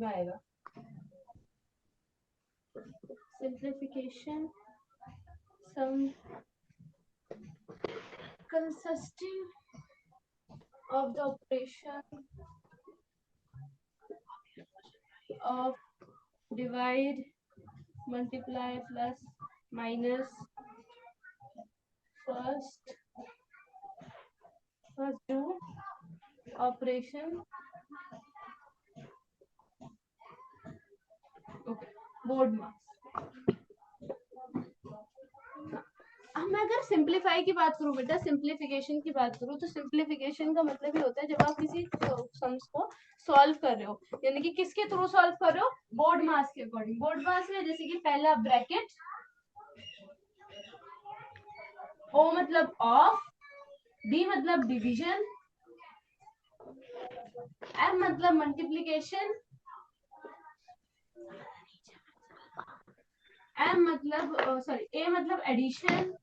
में आएगा। Simplification sum consisting of the operation of divide, multiply, plus, minus, first do operation, okay, board marks. अब मैं अगर simplify की बात करूं बेटा, सिंप्लीफिकेशन की बात करूं, तो सिंप्लीफिकेशन का मतलब ये होता है जब आप किसी सम्स को सॉल्व कर रहे हो, यानी कि किसके थ्रू सॉल्व कर रहे हो, बोर्ड मास के अकॉर्डिंग। बोर्ड मास में जैसे कि पहला ब्रैकेट, ओ मतलब ऑफ, डी मतलब डिवीजन, एम मतलब मल्टीप्लीकेशन, एम मतलब सॉरी ए मतलब एडिशन,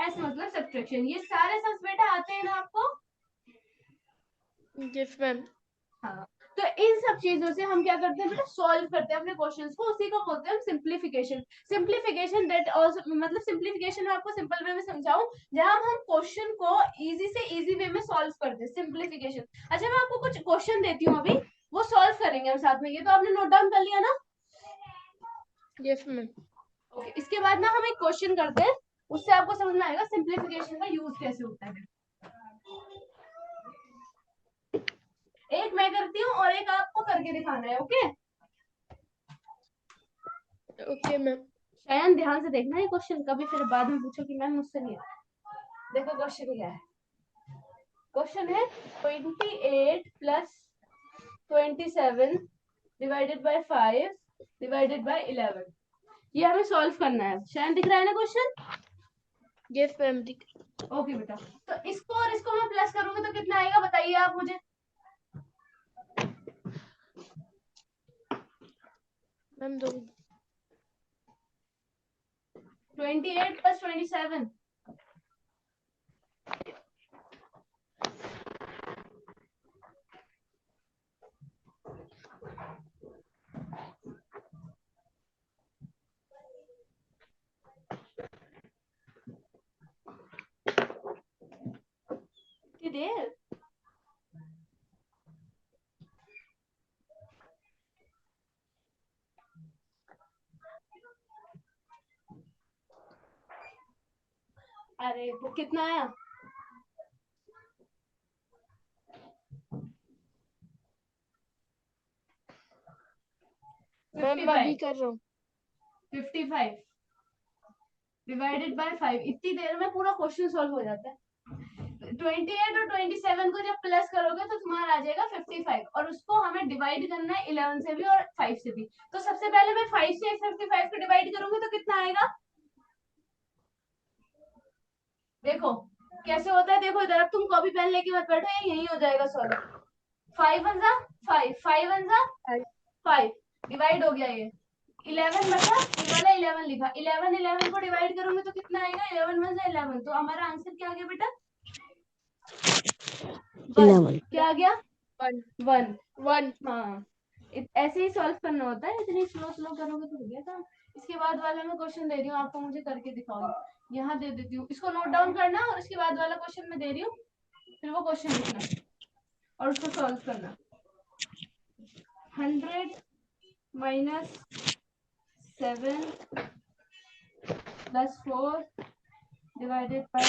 एस मतलब सब्ट्रैक्शन। ये सारे सम्स बेटा आते हैं ना आपको? Yes ma'am. हाँ, तो इन सब चीजों से हम क्या करते हैं बेटा, सॉल्व करते हैं अपने क्वेश्चंस को, उसी को बोलते हैं हम सिंप्लीफिकेशन। सिंप्लीफिकेशन दैट आल्सो मतलब सिंप्लीफिकेशन में आपको सिंपल वे में समझाऊं, जहां हम क्वेश्चन को इजी से इजी वे में सॉल्व करते हैं, सिंप्लीफिकेशन। अच्छा, मैं आपको कुछ क्वेश्चन देती हूँ अभी, वो सॉल्व करेंगे हम साथ में। ये तो आपने नोट डाउन कर लिया ना? Yes ma'am. ओके, इसके बाद ना हम एक क्वेश्चन करते हैं, उससे आपको समझ में आएगा सिंप्लीफिकेशन का यूज कैसे होता है। एक मैं करती हूँ और एक आपको करके दिखाना है। Okay okay ma'am. शयन, ध्यान से देखना ये क्वेश्चन, कभी फिर बाद में पूछो कि मैम मुझसे नहीं आया। देखो क्वेश्चन क्या है। क्वेश्चन है 28 plus 27 divided by 5 divided by 11। ये हमें सॉल्व करना है। शयन दिख रहा है ना क्वेश्चन? Yes ma'am. ओके बेटा, तो इसको और इसको मैं प्लस करूंगी तो कितना आएगा बताइए आप मुझे। मैम दो 28 प्लस 27, कितनी देर? अरे वो कितना आया? मैम मैं अभी कर रहा हूँ। 55 डिवाइडेड बाय 5। इतनी देर में पूरा क्वेश्चन सॉल्व हो जाता है। 28 और 27 को जब प्लस करोगे तो तुम्हारा आ जाएगा 55, और उसको हमें डिवाइड करना है 11 से भी और 5 से भी। तो सबसे पहले मैं 5 से 55 को डिवाइड करूंगी तो कितना आएगा? देखो कैसे होता है, देखो इधर। अब तुम कॉपी पेन लेके मत बैठो, ये यही हो जाएगा सॉल्व। 5 वन जा 5, 5 वन जा 5, डिवाइड हो गया ये। 11 बचा, ये वाला 11 लिखा। 11 11 को डिवाइड करूंगी तो कितना आएगा? 11 वन जा 11। तो हमारा आंसर क्या आ गया बेटा? 1। क्या आ गया? 1। 1। हाँ, ऐसे ही सॉल्व करना होता है, इतनी स्लो स्लो करोगे तो हो गया काम। इसके बाद वाला मैं क्वेश्चन दे रही हूँ आपको, मुझे करके दिखाओ। यहाँ दे देती हूँ, इसको नोट डाउन करना, और इसके बाद वाला क्वेश्चन मैं दे रही हूँ, फिर वो क्वेश्चन लिखना और उसको सॉल्व करना। 100 minus 7 plus 4 divided by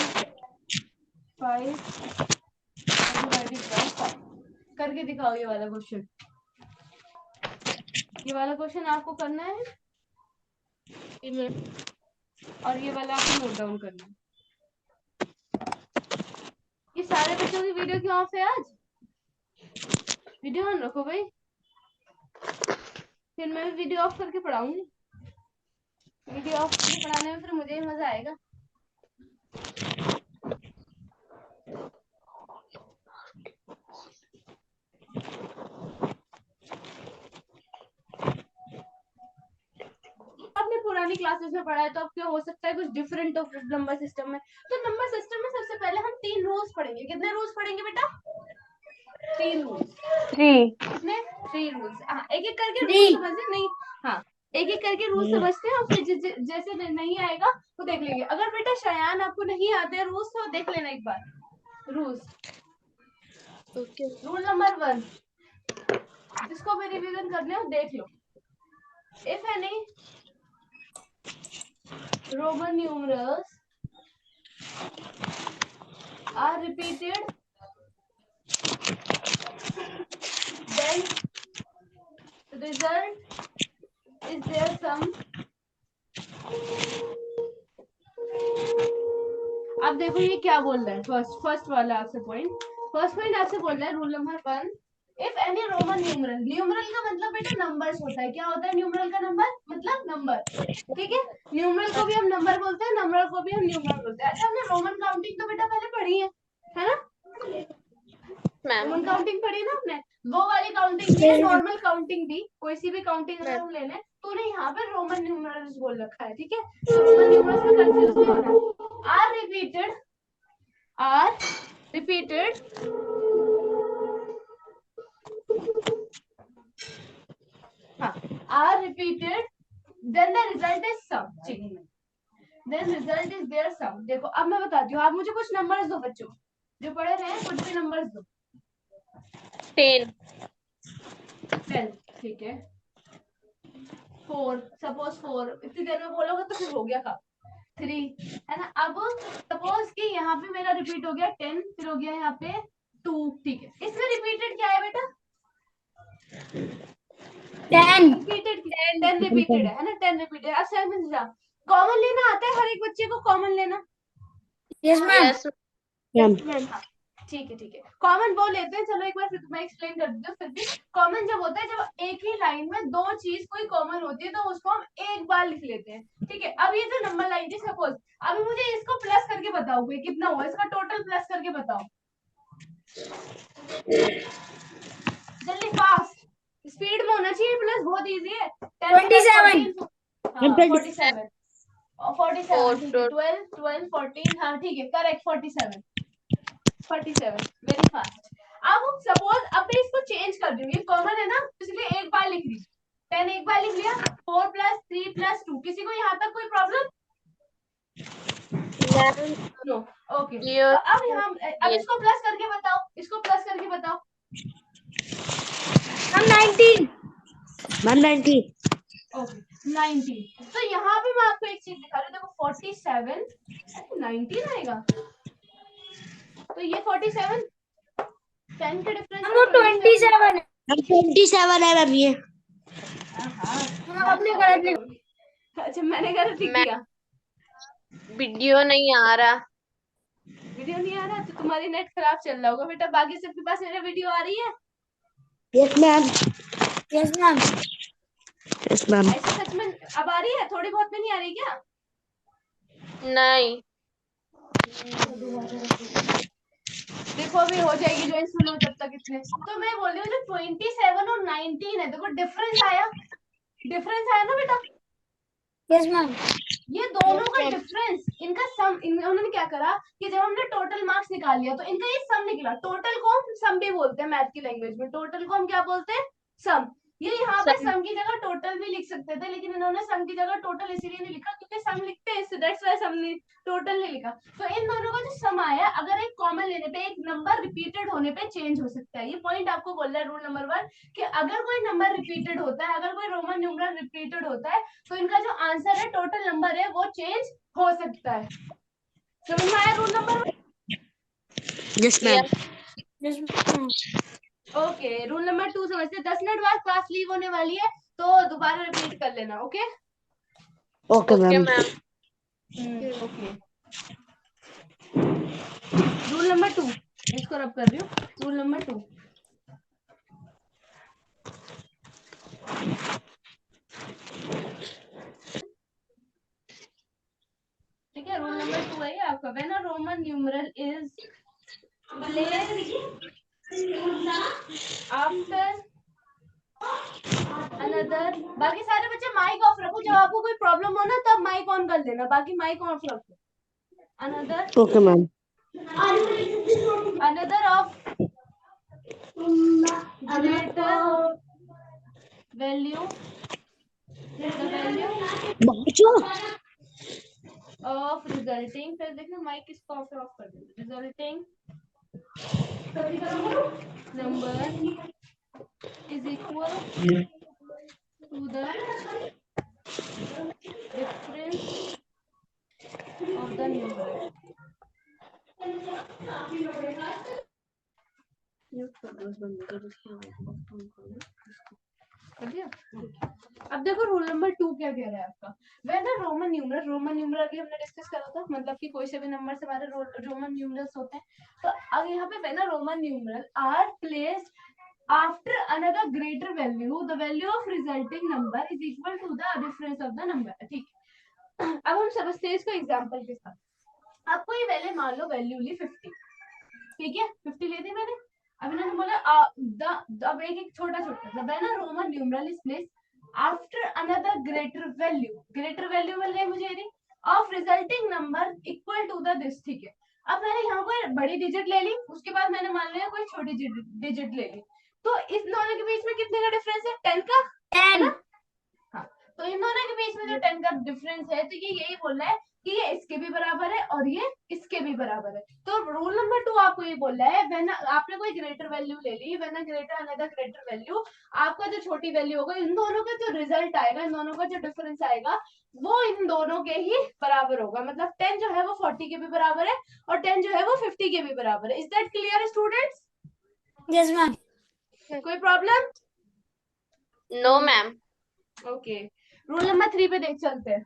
5 divided by 5। करके दिखाओ ये वाला क्वेश्चन। ये वाला क्वेश्चन आपको करना है, और ये वाला आपको नोट डाउन करना है। ये सारे बच्चों की वीडियो क्यों ऑफ है आज? वीडियो ऑन रखो भाई, फिर मैं वीडियो ऑफ करके पढ़ाऊंगी। वीडियो ऑफ करके पढ़ाने में फिर मुझे ही मजा आएगा। आपने पुरानी क्लासेस में पढ़ा है, तो अब क्या हो सकता है कुछ डिफरेंट हो नंबर सिस्टम में। तो नंबर सिस्टम में सबसे पहले हम 3 रूल्स पढ़ेंगे। कितने रूल्स पढ़ेंगे बेटा? 3 रूल्स। 3 कितने? 3 रूल्स। हाँ, एक एक करके रूल Three. समझे नहीं? हाँ, एक एक करके रूल समझते हैं और फिर जैसे नहीं आएगा तो देख लेंगे। अगर बेटा शयान आपको नहीं आते रूल्स तो देख लेना एक बार रूल्स। ओके रूल नंबर 1, जिसको भी रिवीजन करने हो देख लो। If any Roman numerals are repeated, then result is their sum। अब देखो ये क्या बोल रहा है। फर्स्ट वाला आपसे पॉइंट, फर्स्ट पॉइंट आपसे बोल रहा है rule number 1, if any Roman numeral, numeral का मतलब बेटा नंबर्स होता है। क्या होता है न्यूमरल का नंबर? मतलब नंबर, ठीक है। न्यूमरल को भी हम नंबर बोलते हैं, नंबर को भी हम न्यूमरल बोलते हैं। अच्छा, हमने रोमन काउंटिंग तो बेटा पहले पढ़ी है ना? मैम। रोमन काउंटिंग पढ़ी ना हमने, वो वाली काउंटिंग भी है, नॉर्मल काउंटिंग भी, कोई सी भी काउंटिंग अगर हम ले लें तो उन्हें यहाँ पे रोमन न्यूमरल्स बोल रखा है, ठीक है। तो रोमन न्यूमरल्स में कंफ्यूज नहीं होना। आर रिपीटेड हाँ, are repeated then the result is sum, ठीक है। Then result is their sum. देखो अब मैं बताती हूँ, आप मुझे कुछ नंबर्स दो बच्चों, जो पढ़े रहे हैं कुछ भी नंबर्स दो। 10 ठीक है। 4, सपोज 4, इतनी देर में बोलोगे तो फिर हो गया काम। 3 है ना। अब सपोज कि यहाँ पे मेरा रिपीट हो गया 10, फिर हो गया यहाँ पे 2, ठीक है। इसमें रिपीटेड क्या है बेटा? 10 रिपीटेड 10 रिपीटेड है ना, 10 रिपीटेड। अब सेवन कॉमन लेना आता है हर एक बच्चे को? कॉमन लेना? Yes ma'am. हाँ, ठीक है ठीक है, कॉमन वो लेते हैं। चलो एक बार फिर मैं एक्सप्लेन कर देती हूँ। फिर भी कॉमन जब होता है, जब एक ही लाइन में दो चीज कोई कॉमन होती है तो उसको हम एक बार लिख लेते हैं, ठीक है। अब ये जो नंबर लाइन थी सपोज, अभी मुझे इसको प्लस करके बताओ कितना हुआ, इसका टोटल प्लस करके बताओ जल्दी, फास्ट, स्पीड में होना चाहिए प्लस, बहुत इजी है। 27 47 और 47, ठीक है। 12 12 14, हाँ ठीक है, करेक्ट। 47 very fast. अब सपोज अब मैं इसको चेंज कर दूंगी, कॉमन है ना इसलिए एक बार लिख रही, 10 एक बार लिख लिया, 4 + 3 + 2। किसी को यहाँ तक कोई प्रॉब्लम? No, okay. तो अब यहाँ अब इसको प्लस करके बताओ, इसको प्लस करके बताओ। 190 190 ओके 90। तो यहाँ पे मैं आपको एक चीज दिखा रही हूँ, देखो 47 19 आएगा, तो ये 47 10 के डिफरेंस वो 27 है। 27 है मैम ये। आपने गलत लिखा। अच्छा मैंने गलत लिख दिया। वीडियो नहीं आ रहा। वीडियो नहीं आ रहा तो तुम्हारी नेट खराब चल रहा होगा बेटा, बाकी सबके पास मेरा वीडियो आ रही है। Yes ma'am. Yes ma'am. Yes ma'am. ऐसे सच में अब आ रही है? थोड़ी बहुत में नहीं आ रही क्या? नहीं। देखो अभी हो जाएगी ज्वाइन, सुनो जब तक इतने। तो मैं बोल रही हूँ जो 27 और 19 है, देखो डिफरेंस आया, डिफरेंस आया ना बेटा? Yes ma'am. ये दोनों का डिफरेंस, इनका सम, उन्होंने क्या करा कि जब हमने टोटल मार्क्स निकाल लिया तो इनका ये सम निकला। टोटल को हम सम भी बोलते हैं मैथ की लैंग्वेज में, टोटल को हम क्या बोलते हैं? सम। ये यहाँ पे सम की जगह टोटल भी लिख सकते थे, लेकिन इन्होंने सम की जगह टोटल इसीलिए नहीं लिखा क्योंकि सम लिखते हैं, दैट्स व्हाई सम ने टोटल नहीं लिखा। तो इन दोनों का जो सम आया, अगर एक कॉमन लेने पे, एक नंबर रिपीटेड होने पे चेंज हो सकता है। ये पॉइंट आपको बोल रहा है रूल नंबर 1 कि अगर कोई नंबर रिपीटेड होता है, अगर कोई रोमन न्यूमरल रिपीटेड होता है तो इनका जो आंसर है, टोटल नंबर है, वो चेंज हो सकता है। समझ में आया rule number 1? Yes ma'am. Okay, rule number 2 समझते। 10 मिनट बाद क्लास लीव होने वाली है तो दोबारा रिपीट कर लेना, okay? Okay ma'am. Okay. Rule number 2, इसको रब कर रही हूँ। रूल नंबर 2, ठीक है। रूल नंबर 2 है ये आपका। When a Roman numeral is placed after another, बाकी सारे बच्चे माइक ऑफ रखो, जब आपको कोई प्रॉब्लम हो ना तब माइक ऑन कर देना, बाकी माइक ऑफ रखो। Another okay ma'am. Another of greater value, the value of resulting, फिर देखना माइक इसको ऑफ कर दो, resulting number is equal to the difference of the numeral. अब देखो रूल नंबर 2 क्या कह रहा है आपका, वेन रोमन न्यूमरल भी हमने डिस्कस करा था, मतलब कि कोई से भी नंबर से हमारे रोमन न्यूमरल्स होते हैं। तो अब यहाँ पे when Roman numeral are placed after another greater value, the value of resulting number is equal to the difference of the number. ठीक है, अब हम समझते हैं इसको एग्जांपल के साथ। आपको ये वैल्यू मान लो वैल्यू ली 50, ठीक है, 50 ले दी मैंने। अब इन्होंने बोला अब एक छोटा when a Roman numeral is placed after another greater value मिल गई मुझे यदि of resulting number equal to the this. ठीक है, अब मैंने यहाँ कोई बड़ी डिजिट ले ली, उसके बाद मैंने मान लिया कोई छोटी डिजिट ले ली, तो इस दोनों के बीच में कितने का डिफरेंस है? 10 का, 10। हाँ, तो इन दोनों के बीच में जो 10 का डिफरेंस है, तो ये यही बोल रहा है कि ये इसके भी बराबर है और ये इसके भी बराबर है। तो रूल नंबर 2 आपको ये बोल रहा है, व्हेन आपने कोई ग्रेटर वैल्यू ले ली, when greater another greater value, आपका जो छोटी वैल्यू होगा, इन दोनों का जो रिजल्ट आएगा, इन दोनों का जो डिफरेंस आएगा, वो इन दोनों के ही बराबर होगा। मतलब 10 जो है वो 40 के भी बराबर है और 10 जो है वो 50 के भी बराबर है। Is that clear students? Yes ma'am. कोई problem? No ma'am. Okay, rule number 3 पे देख चलते हैं।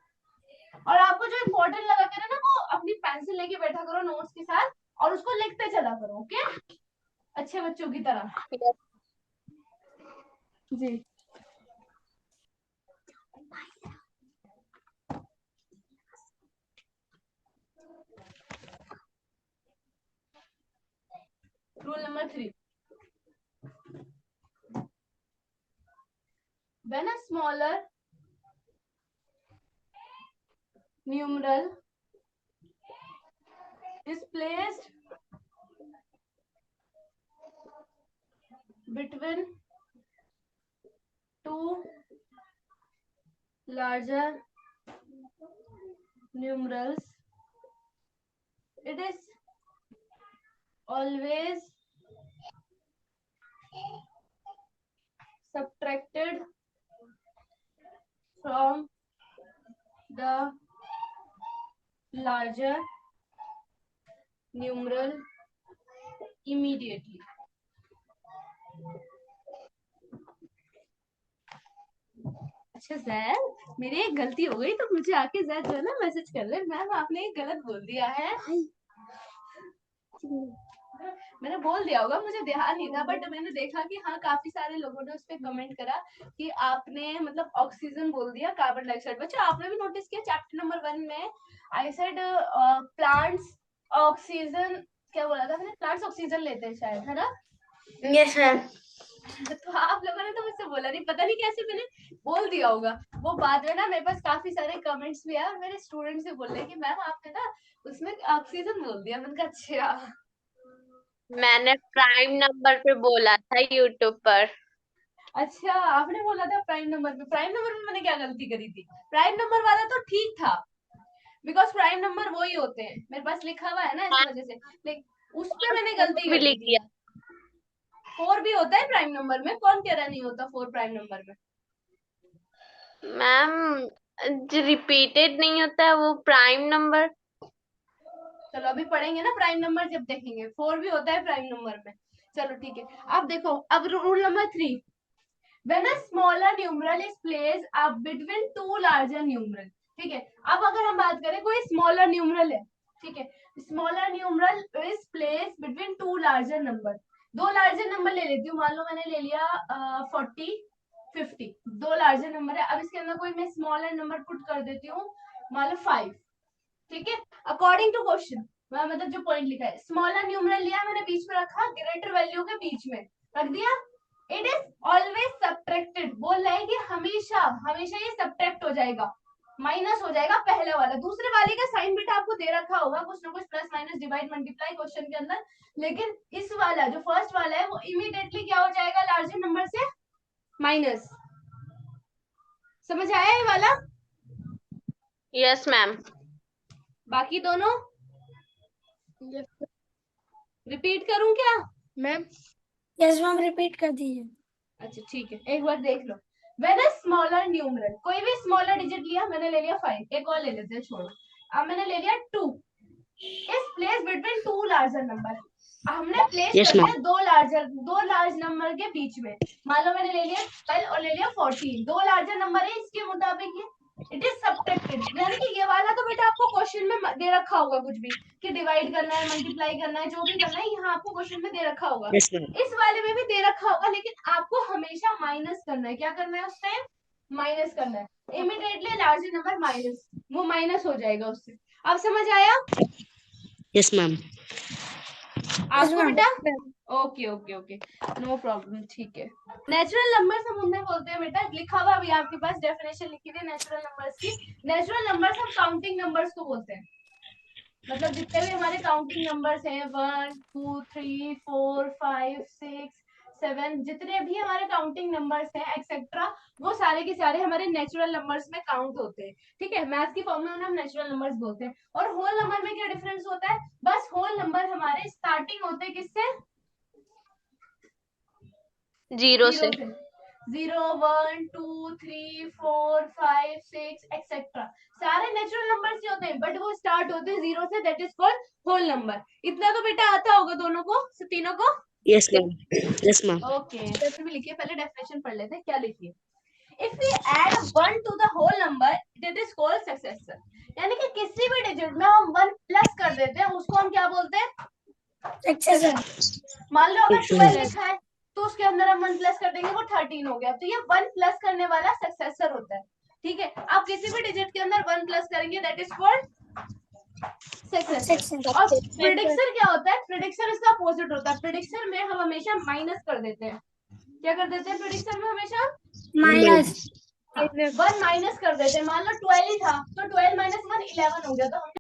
और आपको जो इम्पोर्टेंट लगा करे ना, वो अपनी पेंसिल लेके बैठा करो नोट्स के साथ और उसको लिखते चला करो, ओके, अच्छे बच्चों की तरह। जी, rule number 3, when a smaller numeral is placed between two larger numerals, it is always subtracted from the larger numeral immediately. अच्छा जैद, मेरी एक गलती हो गई तो मुझे आके जैद जो है ना मैसेज कर ले, मैम आपने एक गलत बोल दिया है। मैंने बोल दिया होगा, मुझे ध्यान नहीं था, बट मैंने देखा कि हाँ काफी सारे लोगों ने उस पर कमेंट करा कि आपने मतलब ऑक्सीजन बोल दिया, कार्बन डाइऑक्साइड। बच्चा आपने भी नोटिस किया चैप्टर नंबर 1 में आई सेड प्लांट्स ऑक्सीजन, क्या बोला था मैंने? प्लांट्स ऑक्सीजन लेते हैं शायद, है ना? Yes ma'am. तो आप लोगों ने तो मुझसे बोला नहीं, पता नहीं कैसे मैंने बोल दिया होगा। वो बाद में ना मेरे पास काफी सारे कमेंट्स भी आए और मेरे स्टूडेंट से बोल रहे कि मैम आपने ना उसमें ऑक्सीजन बोल दिया। मैंने कहा अच्छा, मैंने प्राइम नंबर पे बोला था यूट्यूब पर। अच्छा आपने बोला था प्राइम नंबर पे। प्राइम नंबर में मैंने क्या गलती करी थी? प्राइम नंबर वाला तो ठीक था, बिकॉज प्राइम नंबर वो ही होते हैं, मेरे पास लिखा हुआ है ना, इस वजह से। लेकिन उस पे मैंने गलती भी कर लिख दी दिया। थी। 4 भी होता है प्राइम नंबर में, कौन कह रहा नहीं होता 4 प्राइम नंबर में? मैम रिपीटेड नहीं होता है वो प्राइम नंबर। चलो अभी पढ़ेंगे ना प्राइम नंबर, जब देखेंगे 4 भी होता है प्राइम नंबर में। चलो ठीक है, अब देखो, अब rule number 3, when a smaller numeral is placed up between two larger numeral। ठीक है, अब अगर हम बात करें कोई स्मॉलर न्यूमरल है, ठीक है, smaller numeral is placed between two larger number. दो लार्जर नंबर ले लेती हूँ, मान लो मैंने ले लिया 40 50, दो लार्जर नंबर है। अब इसके अंदर कोई मैं स्मॉलर नंबर पुट कर देती हूँ, मान लो 5, ठीक है, अकॉर्डिंग टू क्वेश्चन, मतलब जो पॉइंट लिखा है, स्मॉलर न्यूमरल लिया मैंने, बीच में रखा, ग्रेटर वैल्यू के बीच में रख दिया, इट इज ऑलवेज सब्ट्रैक्टेड, बोल रहा है कि हमेशा हमेशा ये सब्ट्रैक्ट हो जाएगा माइनस हो जाएगा पहले वाला। दूसरे वाले का साइन बेटा आपको दे रखा होगा कुछ ना कुछ, plus minus divide multiply question के अंदर, लेकिन इस वाला जो फर्स्ट वाला है वो इमीडिएटली क्या हो जाएगा, लार्जर नंबर से माइनस। समझ आया ये वाला? Yes ma'am. बाकी दोनों रिपीट करूं क्या? मैम यस मैम रिपीट कर दीजिए। अच्छा ठीक है, एक बार देख लो। वेन अ स्मॉलर न्यूमरल, कोई भी स्मॉलर डिजिट लिया, मैंने ले लिया 5, एक और ले लेते हैं, छोड़ो। अब मैंने ले लिया 2, is place between 2 larger number. हमने प्लेस Yes, कर ma'am. दिया दो लार्ज नंबर के बीच में। मान लो मैंने ले लिया 12 और ले लिया 14, दो लार्जर नंबर है, इसके मुताबिक ये इट इज सब्ट्रैक्टेड। यानी कि ये वाला तो बेटा आपको क्वेश्चन में दे रखा होगा कुछ भी, कि डिवाइड करना है, मल्टीप्लाई करना है, जो भी करना है, यहाँ आपको क्वेश्चन में दे रखा होगा। Yes, ma'am. इस वाले में भी दे रखा होगा, लेकिन आपको हमेशा माइनस करना है। क्या करना है उस टाइम? माइनस करना है। इमीडिएटली लार्जर नंबर माइनस, वो माइनस हो जाएगा उससे। अब समझ आया Yes, ma'am. आपको बेटा? Okay okay okay, no problem, ठीक है। नेचुरल नंबर्स हम उन्हें बोलते हैं बेटा, लिखा हुआ भी आपके पास, डेफिनेशन लिखी थी नेचुरल नंबर्स की। नेचुरल नंबर्स हम काउंटिंग नंबर्स को बोलते हैं। मतलब जितने भी हमारे काउंटिंग नंबर्स हैं 1 2 3 4 5 6 7, जितने भी हमारे काउंटिंग नंबर्स हैं एक्सेट्रा, वो सारे के सारे हमारे नेचुरल नंबर्स में काउंट होते हैं। ठीक है, मैथ्स की फॉर्म में उन्हें हम नेचुरल नंबर्स बोलते हैं। और होल नंबर में क्या डिफरेंस होता है? बस होल नंबर हमारे स्टार्टिंग होते हैं किससे? जीरो से। 0 1 2 3 4 5 6 एक्सेट्रा, सारे नेचुरल नंबर्स ही होते हैं, बट वो स्टार्ट होते हैं 0 से, that is called whole number. इतना तो बेटा आता होगा दोनों को, तीनों को? Yes, ma'am. Yes, ma'am. Okay, भी लिखिए, पहले डेफिनेशन पढ़ लेते हैं, क्या लिखिए। If we add 1 to the whole number that is called successor. यानी कि किसी भी डिजिट में हम 1 प्लस कर देते हैं, उसको हम क्या बोलते हैं? सक्सेसर। मान लो अगर 12 लिखा है तो उसके अंदर हम 1 प्लस कर देंगे, वो 13 हो गया, तो ये 1 प्लस करने वाला सक्सेसर होता है। ठीक है, आप किसी भी डिजिट के अंदर 1 प्लस करेंगे, दैट इज कॉल्ड सक्सेसर। और प्रेडिक्टर क्या होता है? प्रेडिक्टर इसका अपोजिट होता है। प्रेडिक्टर में हम हमेशा माइनस कर देते हैं। क्या कर देते हैं प्रेडिक्टर में? हमेशा Minus. 1 माइनस कर देते हैं। मान लो 12 ही था, तो 12 - 1 11 हो गया, तो हमने